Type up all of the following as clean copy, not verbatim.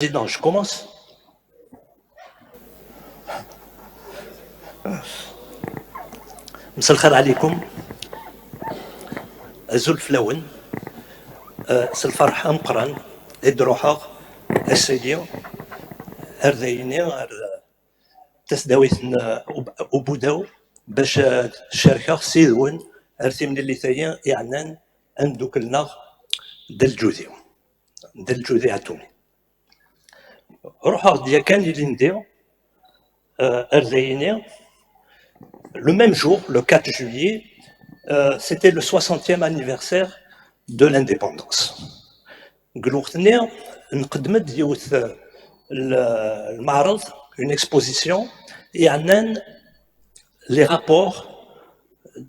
Président, je commence. مساء الخير عليكم. أزول فلاون سالفرحة مقران إدروحة السيديو أرديني تسداويتنا وبوداو باش الشركة سيدون أرتي من اللي ثانية يعنان أندوك لنا دل جوذي عتوني روحة ديال كان اللي ندير أرديني. Le même jour, le 4 juillet, c'était le 60e anniversaire de l'indépendance. قلوقتني نقدمت ديوث المعرض une exposition يعنان les rapports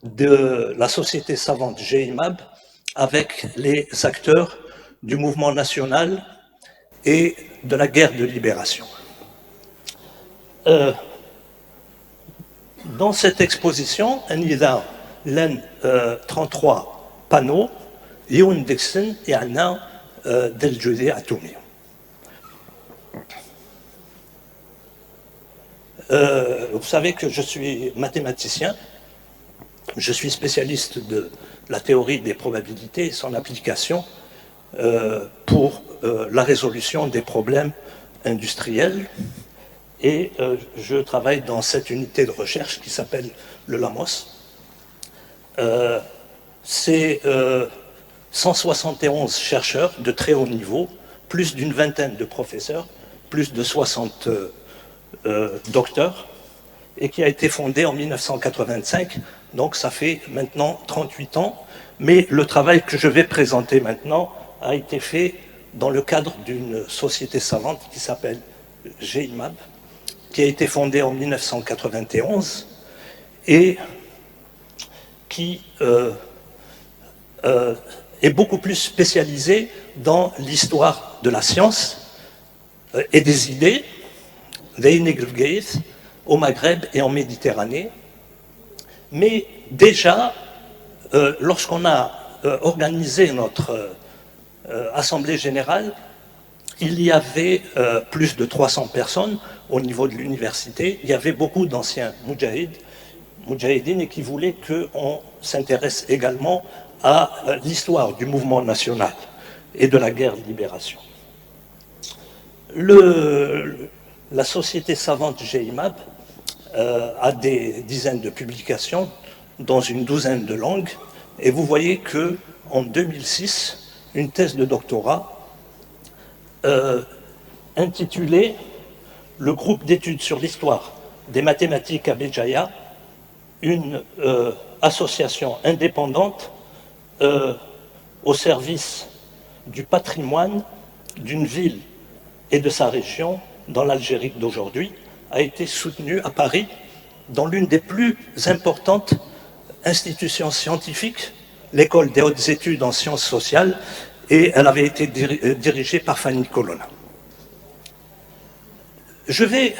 de la société savante GIMAB avec les acteurs du mouvement national et de la guerre de libération. Dans cette exposition, il y a 33 panneaux يون ديكسن يعني ديال جوذي عتومي. Vous savez que je suis mathématicien, je suis spécialiste de la théorie des probabilités et son application pour la résolution des problèmes industriels. Et je travaille dans cette unité de recherche qui s'appelle le LAMOS. C'est 171 chercheurs de très haut niveau, plus d'une vingtaine de professeurs, plus de 60 docteurs, et qui a été fondé en 1985, donc ça fait maintenant 38 ans. Mais le travail que je vais présenter maintenant a été fait dans le cadre d'une société savante qui s'appelle GIMAB, qui a été fondée en 1991 et qui est beaucoup plus spécialisée dans l'histoire de la science et des idées, au Maghreb et en Méditerranée. Mais déjà, lorsqu'on a organisé notre assemblée générale, il y avait plus de 300 personnes au niveau de l'université. Il y avait beaucoup d'anciens moudjahidines et qui voulaient qu'on s'intéresse également à l'histoire du mouvement national et de la guerre de libération. La société savante GIMAB a des dizaines de publications dans une douzaine de langues. Et vous voyez qu'en 2006, une thèse de doctorat intitulé « Le groupe d'études sur l'histoire des mathématiques à Béjaïa, une association indépendante au service du patrimoine d'une ville et de sa région dans l'Algérie d'aujourd'hui », a été soutenue à Paris dans l'une des plus importantes institutions scientifiques, l'école des hautes études en sciences sociales, et elle avait été dirigée par Fanny Colonna. Je vais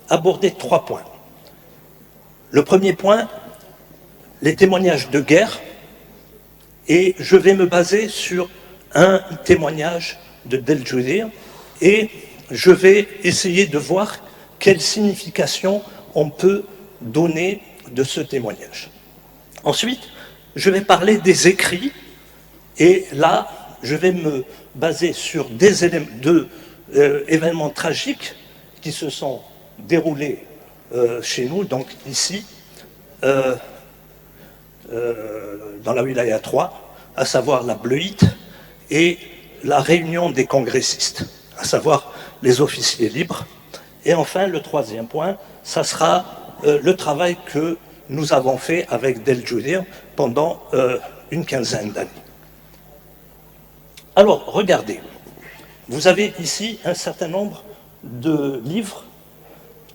aborder 3 points. Le premier point, les témoignages de guerre, et je vais me baser sur un témoignage de Del Judea, et je vais essayer de voir quelle signification on peut donner de ce témoignage. Ensuite, je vais parler des écrits, et là, je vais me baser sur deux événements tragiques qui se sont déroulés chez nous, donc ici, dans la Wilaya 3, à savoir la Bleuite et la réunion des congressistes, à savoir les officiers libres. Et enfin, le troisième point, ça sera le travail que nous avons fait avec Del Judea pendant une quinzaine d'années. Alors, regardez, vous avez ici un certain nombre de livres.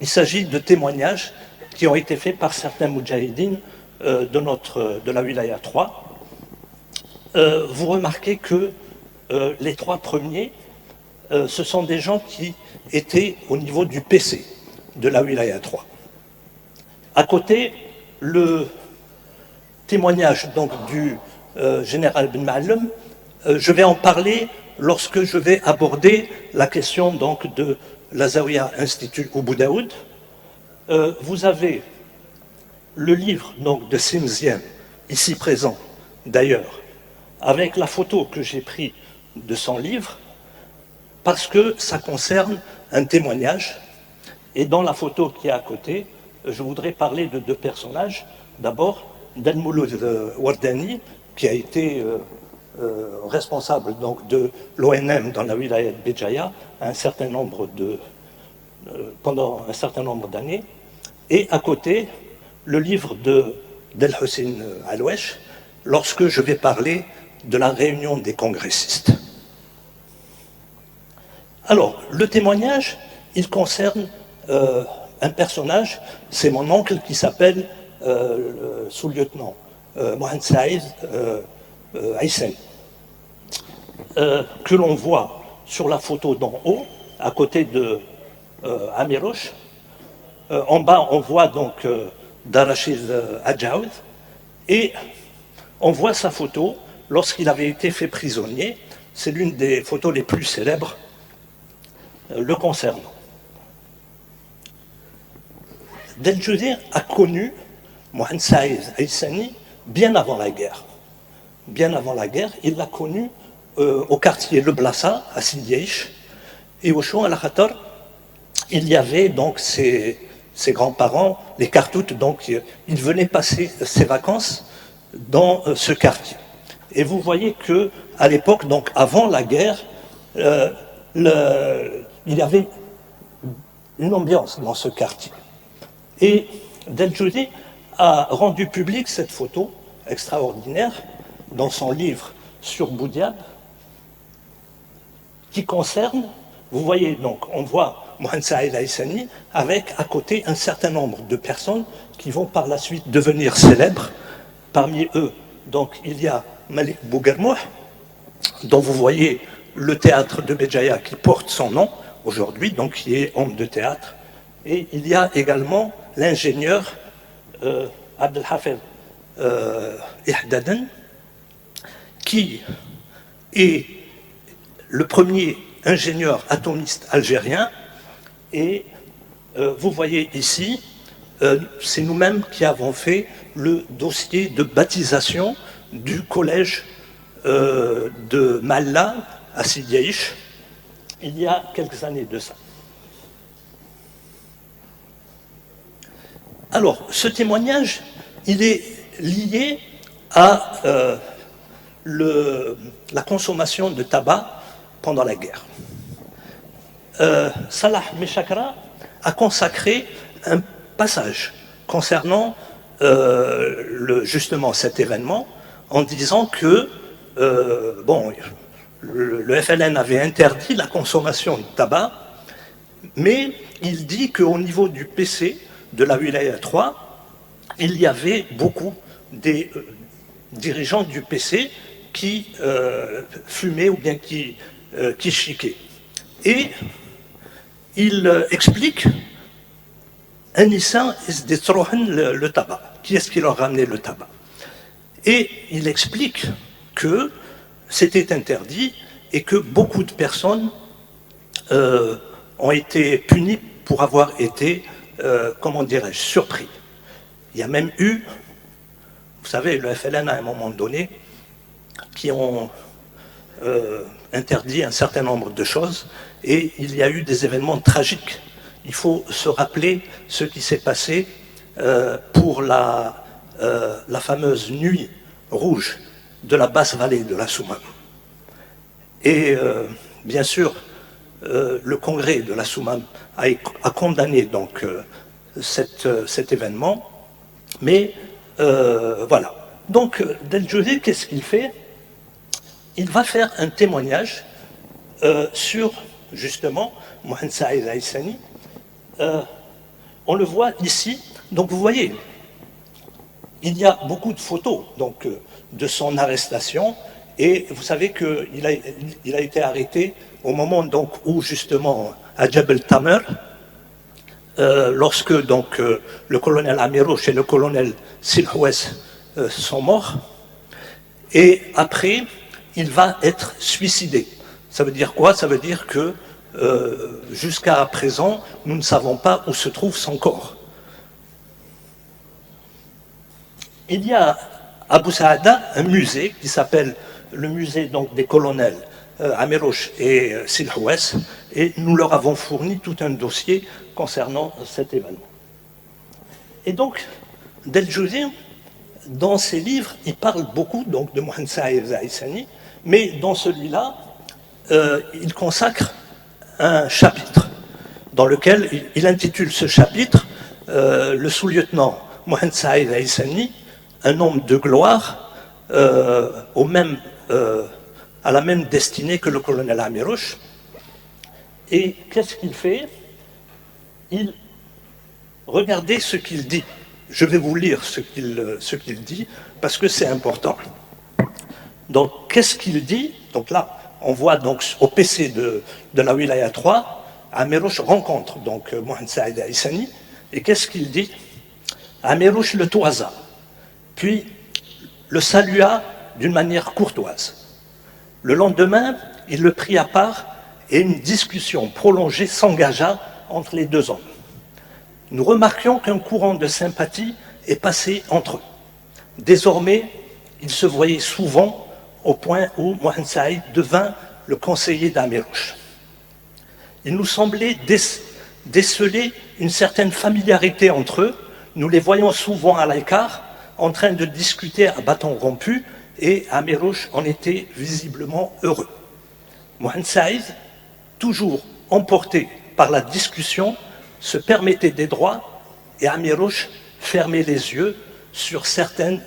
Il s'agit de témoignages qui ont été faits par certains moudjahidines de la Wilaya 3. Vous remarquez que les 3 premiers, ce sont des gens qui étaient au niveau du PC de la Wilaya 3. À côté, le témoignage donc, du général Ben Ma'allem, je vais en parler lorsque je vais aborder la question donc de la Zawiya Institut Abu Daoud. Vous avez le livre donc, de Simzien, ici présent d'ailleurs, avec la photo que j'ai prise de son livre, parce que ça concerne un témoignage. Et dans la photo qui est à côté, je voudrais parler de deux personnages. D'abord, Dalmouloud Wardani, qui a été responsable donc, de l'ONM dans la wilaya de Béjaïa pendant un certain nombre d'années. Et à côté, le livre d'El Hussein Alouesh, lorsque je vais parler de la réunion des congressistes. Alors, le témoignage, il concerne un personnage, c'est mon oncle qui s'appelle sous-lieutenant Mohamed Saïd Aïssen, que l'on voit sur la photo d'en haut, à côté de Amirouche. En bas, on voit donc Darachid Adjaoud, et on voit sa photo lorsqu'il avait été fait prisonnier. C'est l'une des photos les plus célèbres le concernant. Deljouzi a connu Mohamed Saïd Aïssani bien avant la guerre. Bien avant la guerre, il l'a connu au quartier Le Blassa, à Sidièche, et au Chouan al-Khatar, il y avait donc ses grands-parents, les Cartoutes, donc il venait passer ses vacances dans ce quartier. Et vous voyez que à l'époque, donc avant la guerre, il y avait une ambiance dans ce quartier. Et Deljouzi a rendu publique cette photo extraordinaire dans son livre sur Boudiab, qui concerne, vous voyez donc, on voit Mohamed Saïd Aïssani avec à côté un certain nombre de personnes qui vont par la suite devenir célèbres. Parmi eux, donc, il y a Malik Bouguermouh, dont vous voyez le théâtre de Béjaïa qui porte son nom aujourd'hui, donc qui est homme de théâtre. Et il y a également l'ingénieur Abdelhafez Ihdaden, qui est le premier ingénieur atomiste algérien. Et vous voyez ici, c'est nous-mêmes qui avons fait le dossier de baptisation du collège de Malla à Sidiaïch, il y a quelques années de ça. Alors, ce témoignage, il est lié à la consommation de tabac pendant la guerre. Salah Meshakra a consacré un passage concernant justement cet événement en disant que le FLN avait interdit la consommation de tabac, mais il dit qu'au niveau du PC de la Wilaya 3, il y avait beaucoup des dirigeants du PC qui fumaient ou bien qui chiquaient. Et il explique le tabac. Qui est-ce qui leur ramenait le tabac? Et il explique que c'était interdit et que beaucoup de personnes ont été punies pour avoir été, comment dirais-je, surpris. Il y a même eu, vous savez, le FLN à un moment donné, qui ont interdit un certain nombre de choses et il y a eu des événements tragiques. Il faut se rappeler ce qui s'est passé pour la fameuse nuit rouge de la basse vallée de la Soumam. Et bien sûr, le congrès de la Soumam a condamné donc cet événement, mais voilà. Donc Deljouzi, qu'est-ce qu'il fait? Il va faire un témoignage sur justement Mohamed Saïd Aïssani. On le voit ici. Donc vous voyez, il y a beaucoup de photos donc, de son arrestation. Et vous savez qu'il a été arrêté au moment donc, où justement à Jebel Tamer, lorsque donc, le colonel Amirouche et le colonel Silhouès sont morts. Et après, il va être suicidé Ça veut dire quoi? Ça veut dire que jusqu'à présent, nous ne savons pas où se trouve son corps. Il y a à Bou Saada un musée qui s'appelle le musée donc, des colonels Amirouche et Silhouès, et nous leur avons fourni tout un dossier concernant cet événement. Et donc, Del Juzir, dans ses livres, il parle beaucoup donc, de Mohamed Saïd Zaïsani, mais dans celui-là, il consacre un chapitre dans lequel il intitule ce chapitre le sous-lieutenant Mohamed Saïd Zaïsani, un homme de gloire à la même destinée que le colonel Amirouche. Et qu'est-ce qu'il fait? Regardez ce qu'il dit. Je vais vous lire ce qu'il dit, parce que c'est important. Donc, qu'est-ce qu'il dit? Donc là, on voit donc au PC de la Wilaya 3, Amirouche rencontre donc Mohamed Saïd Zaïsani, et qu'est-ce qu'il dit? Amirouche le toisa, puis le salua d'une manière courtoise. Le lendemain, il le prit à part et une discussion prolongée s'engagea entre les deux hommes. Nous remarquions qu'un courant de sympathie est passé entre eux. Désormais, ils se voyaient souvent au point où Mohamed Saïd devint le conseiller d'Amirouche. Il nous semblait déceler une certaine familiarité entre eux. Nous les voyons souvent à l'écart, en train de discuter à bâton rompu, et Amirouche en était visiblement heureux. Mohamed Saïd, toujours emporté par la discussion, se permettait des droits et Amirouche fermait les yeux sur certaines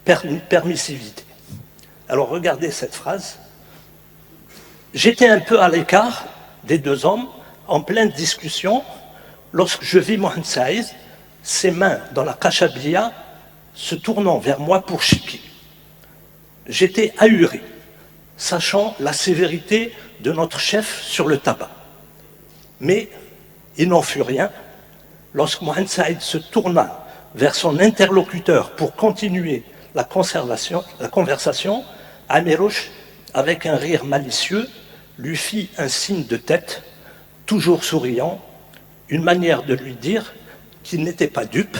permissivités. Alors regardez cette phrase. J'étais un peu à l'écart des deux hommes, en pleine discussion, lorsque je vis Mohamed Saïd, ses mains dans la kashabia, se tournant vers moi pour chiquer. J'étais ahuri, sachant la sévérité de notre chef sur le tabac. Mais il n'en fut rien. Lorsque Mohamed Saïd se tourna vers son interlocuteur pour continuer la conversation, Amirouche, avec un rire malicieux, lui fit un signe de tête, toujours souriant, une manière de lui dire qu'il n'était pas dupe,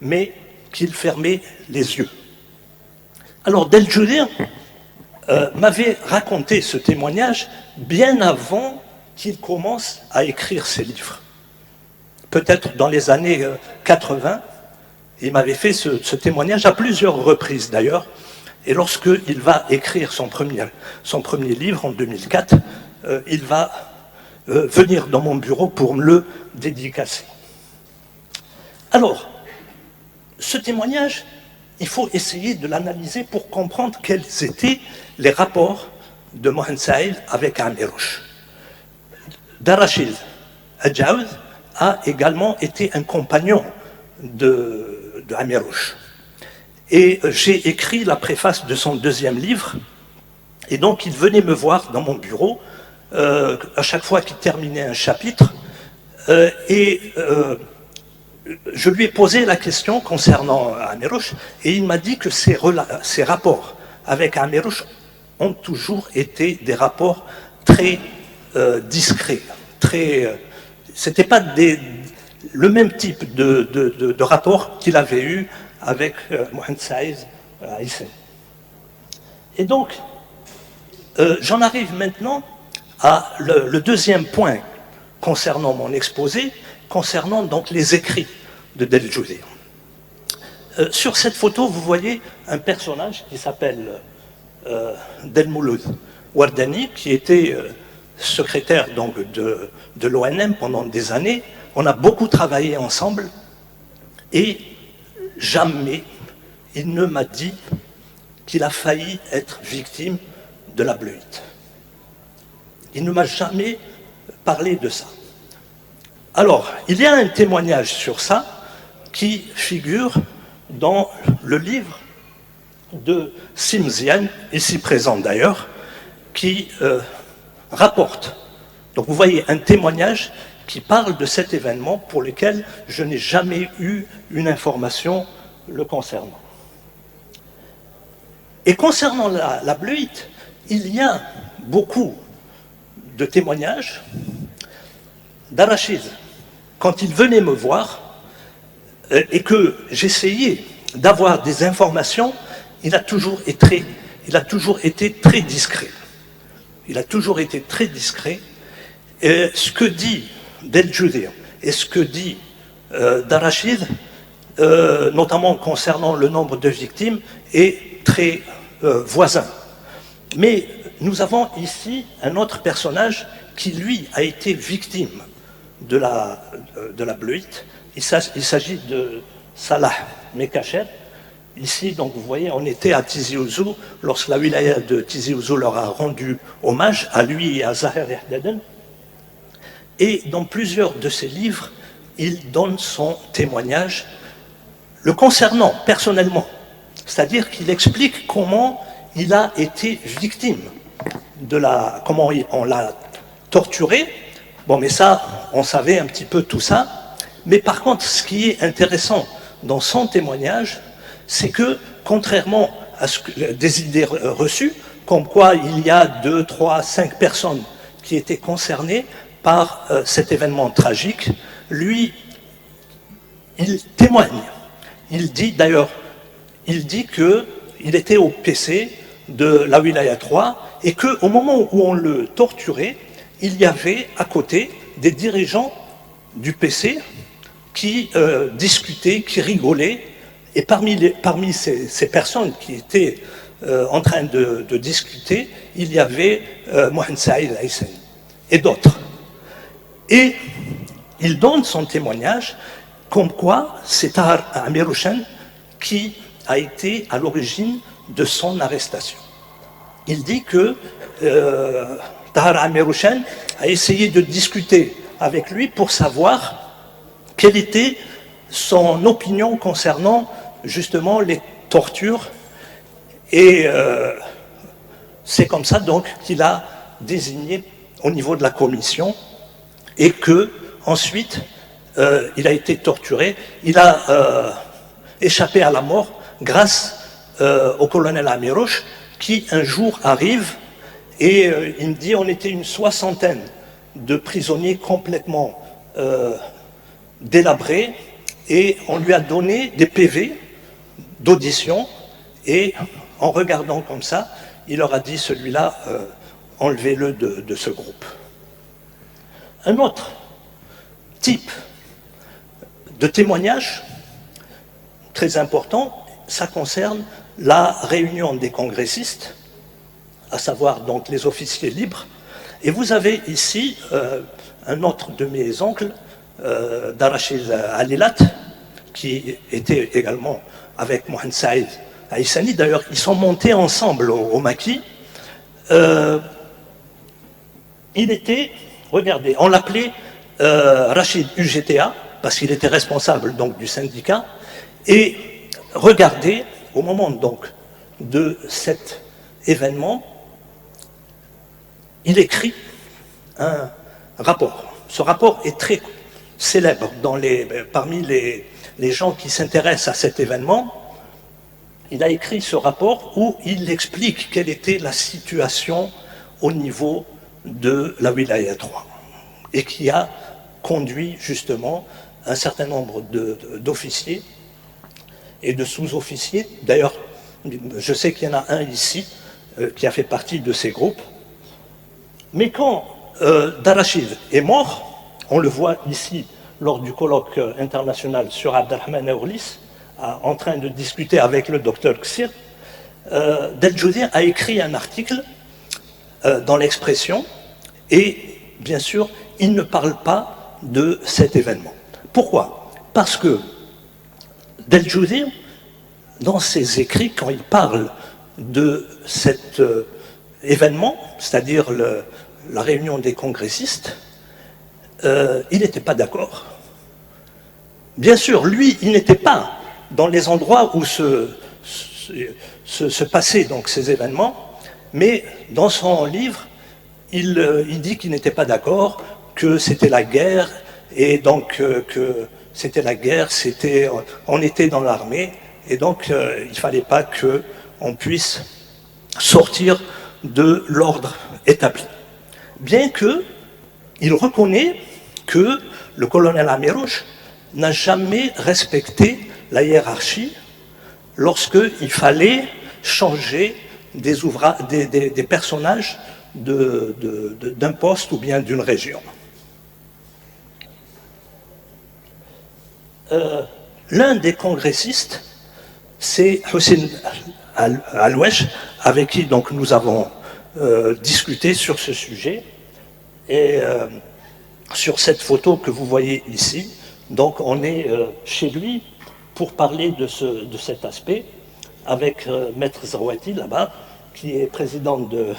mais qu'il fermait les yeux. Alors Del Juzir m'avait raconté ce témoignage bien avant qu'il commence à écrire ses livres. Peut-être dans les années 80, il m'avait fait ce témoignage à plusieurs reprises d'ailleurs, et lorsqu'il va écrire son premier livre en 2004, il va venir dans mon bureau pour me le dédicacer. Alors, ce témoignage, il faut essayer de l'analyser pour comprendre quels étaient les rapports de Mohamed Saïd avec Amirouche. Darachid Adjaouz a également été un compagnon de Amirouche. Et j'ai écrit la préface de son deuxième livre, et donc il venait me voir dans mon bureau à chaque fois qu'il terminait un chapitre, je lui ai posé la question concernant Amirouche, et il m'a dit que ses rapports avec Amirouche ont toujours été des rapports très discrets. C'était pas le même type de rapport qu'il avait eu avec Mohamed Saïd Zaïsani. Et donc, j'en arrive maintenant à le deuxième point concernant mon exposé, concernant donc les écrits de Del Juzir. Sur cette photo, vous voyez un personnage qui s'appelle Del Mouloud Wardani, qui était secrétaire donc, de l'ONM pendant des années. On a beaucoup travaillé ensemble et jamais il ne m'a dit qu'il a failli être victime de la bleuite. Il ne m'a jamais parlé de ça. Alors, il y a un témoignage sur ça qui figure dans le livre de Simzian, ici présent d'ailleurs, qui rapporte. Donc vous voyez un témoignage qui parle de cet événement pour lequel je n'ai jamais eu une information le concernant. Et concernant la bleuite, il y a beaucoup de témoignages d'Arachid, quand il venait me voir et que j'essayais d'avoir des informations, il a toujours été très discret. Il a toujours été très discret. Et ce que dit Del-Judayr et ce que dit d'Arachid, notamment concernant le nombre de victimes, est très voisin. Mais nous avons ici un autre personnage qui, lui, a été victime de la bleuite. Il s'agit de Salah Mekacher. Ici, donc, vous voyez, on était à Tizi Ouzou, lorsque la wilaya de Tizi Ouzou leur a rendu hommage, à lui et à Zahir Yahdaden. Et dans plusieurs de ses livres, il donne son témoignage le concernant personnellement. C'est-à-dire qu'il explique comment il a été victime comment on l'a torturé. Bon, mais ça, on savait un petit peu tout ça. Mais par contre, ce qui est intéressant dans son témoignage, c'est que, contrairement à des idées reçues, comme quoi il y a 2, 3, 5 personnes qui étaient concernées par cet événement tragique, lui, il témoigne. Il dit d'ailleurs, qu'il était au PC de la Wilaya 3 et qu'au moment où on le torturait, il y avait à côté des dirigeants du PC qui discutaient, qui rigolaient. Et parmi ces personnes qui étaient en train de discuter, il y avait Mohamed Saïd Aïssani et d'autres. Et il donne son témoignage comme quoi c'est Tahar Amirouchen qui a été à l'origine de son arrestation. Il dit que Tahar Amirouchen a essayé de discuter avec lui pour savoir quelle était son opinion concernant justement les tortures. Et c'est comme ça donc qu'il a désigné au niveau de la commission et que ensuite il a été torturé. Il a échappé à la mort grâce au colonel Amirouche qui un jour arrive et il me dit on était une 60aine de prisonniers complètement délabrés et on lui a donné des PV d'audition et en regardant comme ça, il leur a dit celui-là, enlevez-le de ce groupe. Un autre type de témoignage très important, ça concerne la réunion des congressistes, à savoir donc les officiers libres. Et vous avez ici un autre de mes oncles, Darachid Alilat, qui était également avec Mohamed Saïd Aïssani. D'ailleurs, ils sont montés ensemble au maquis. Il était, regardez, on l'appelait Rachid UGTA, parce qu'il était responsable donc du syndicat. Et regardez, au moment donc de cet événement, il écrit un rapport. Ce rapport est très célèbre parmi les gens qui s'intéressent à cet événement. Il a écrit ce rapport où il explique quelle était la situation au niveau de la Wilaya 3 et qui a conduit justement un certain nombre d'officiers et de sous-officiers. D'ailleurs, je sais qu'il y en a un ici qui a fait partie de ces groupes. Mais quand Darachid est mort, on le voit ici lors du colloque international sur Abdelrahman Aoulis, en train de discuter avec le docteur Ksir, Del-Judayr a écrit un article dans l'Expression et bien sûr, il ne parle pas de cet événement. Pourquoi? Parce que Del-Judayr, dans ses écrits, quand il parle de cet événement, c'est-à-dire la réunion des congressistes, il n'était pas d'accord. Bien sûr, lui, il n'était pas dans les endroits où se passaient donc ces événements, mais dans son livre, il dit qu'il n'était pas d'accord, que c'était la guerre, et donc que c'était la guerre, on était dans l'armée, et donc il ne fallait pas qu'on puisse sortir de l'ordre établi. bien qu'il reconnaît que le colonel Amirouche n'a jamais respecté la hiérarchie lorsqu'il fallait changer des personnages d'un poste ou bien d'une région. L'un des congressistes, c'est Hussein Al-Wesh, avec qui donc, nous avons discuté sur ce sujet. Et sur cette photo que vous voyez ici, donc on est chez lui pour parler de cet aspect, avec Maître Zarouati là-bas, qui est président de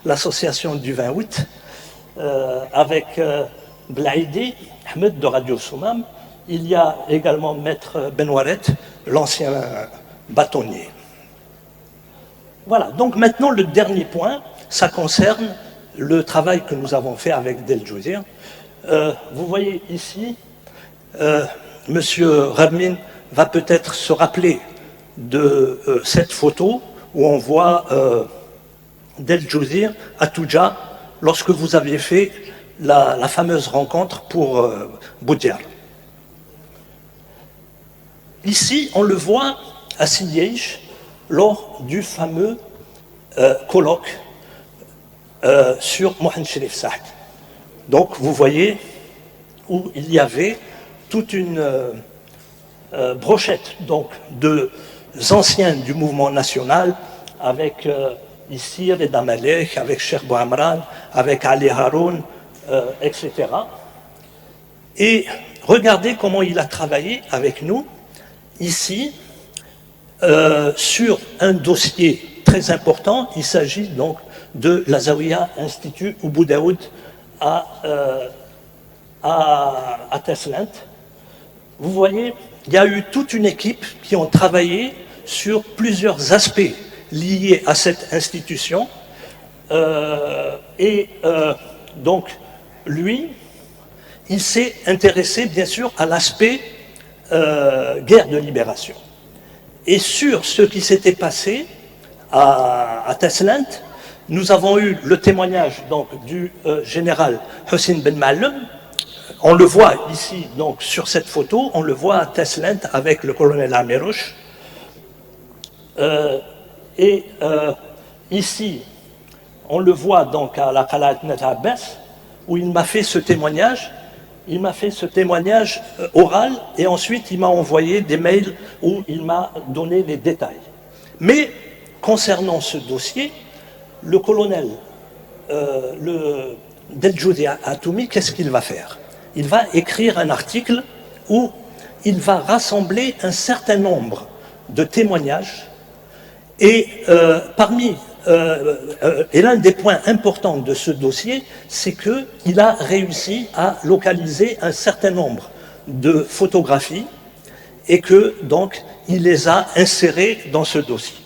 l'association du 20 août, avec Blaïdi Ahmed de Radio Soumam. Il y a également Maître Benouaret, l'ancien bâtonnier. Voilà, donc maintenant le dernier point, ça concerne le travail que nous avons fait avec Del Jouzir. Vous voyez ici, Monsieur Radmin va peut-être se rappeler de cette photo où on voit Del Jouzir à Touja lorsque vous aviez fait la fameuse rencontre pour Boudiar. Ici, on le voit à Siliège lors du fameux colloque sur Mohamed Cherif Saad. Donc, vous voyez où il y avait toute une brochette donc, de anciens du mouvement national, avec ici Reda Malek, avec Cheikh Bouhamran, avec Ali Haroun, etc. Et regardez comment il a travaillé avec nous, ici, sur un dossier très important. Il s'agit donc de la Zawiya Institut Ubou Daoud à Teslint. Vous voyez, il y a eu toute une équipe qui ont travaillé sur plusieurs aspects liés à cette institution. Donc, lui, il s'est intéressé, bien sûr, à l'aspect guerre de libération. Et sur ce qui s'était passé à Teslint, nous avons eu le témoignage donc, du général Hussein Ben Ma'alem. On le voit ici, donc, sur cette photo, on le voit à Teslint avec le colonel Amirouche. Ici, on le voit donc à la Qalat Net Abbas, où il m'a fait ce témoignage. Il m'a fait ce témoignage oral et ensuite il m'a envoyé des mails où il m'a donné les détails. Mais concernant ce dossier, le colonel Del Joudi Atoumi, qu'est-ce qu'il va faire? Il va écrire un article où il va rassembler un certain nombre de témoignages et et l'un des points importants de ce dossier, c'est qu'il a réussi à localiser un certain nombre de photographies et que, donc, il les a insérées dans ce dossier.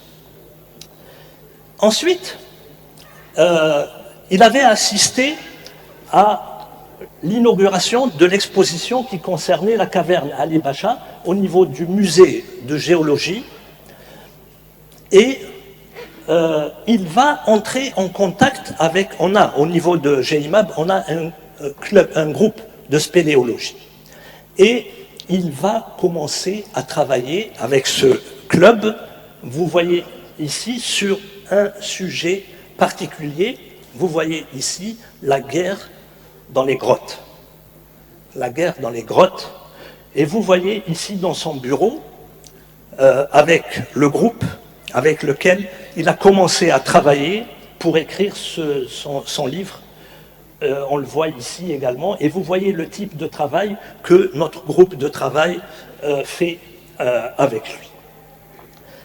Ensuite, il avait assisté à l'inauguration de l'exposition qui concernait la caverne Ali Bacha au niveau du musée de géologie et il va entrer en contact avec, au niveau de GIMAB, on a un groupe de spéléologie. Et il va commencer à travailler avec ce club, vous voyez ici, sur un sujet particulier. Vous voyez ici la guerre dans les grottes. La guerre dans les grottes. Et vous voyez ici dans son bureau, avec le groupe avec lequel il a commencé à travailler pour écrire son livre. On le voit ici également. Et vous voyez le type de travail que notre groupe de travail fait avec lui.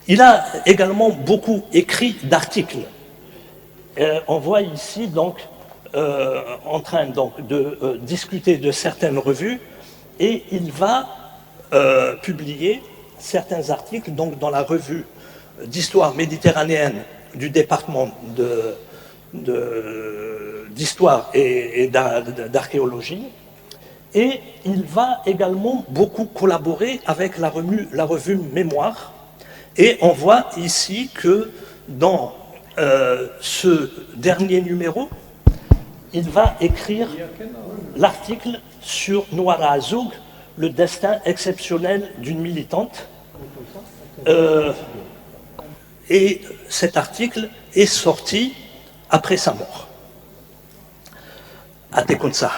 Il a également beaucoup écrit d'articles. On voit ici donc en train donc, de discuter de certaines revues et il va publier certains articles donc, dans la revue d'histoire méditerranéenne du département d'histoire et d'archéologie. Et il va également beaucoup collaborer avec la revue Mémoire. Et on voit ici que dans ce dernier numéro, il va écrire l'article sur Noura Azoug, le destin exceptionnel d'une militante. Et cet article est sorti après sa mort. À Tekonsa.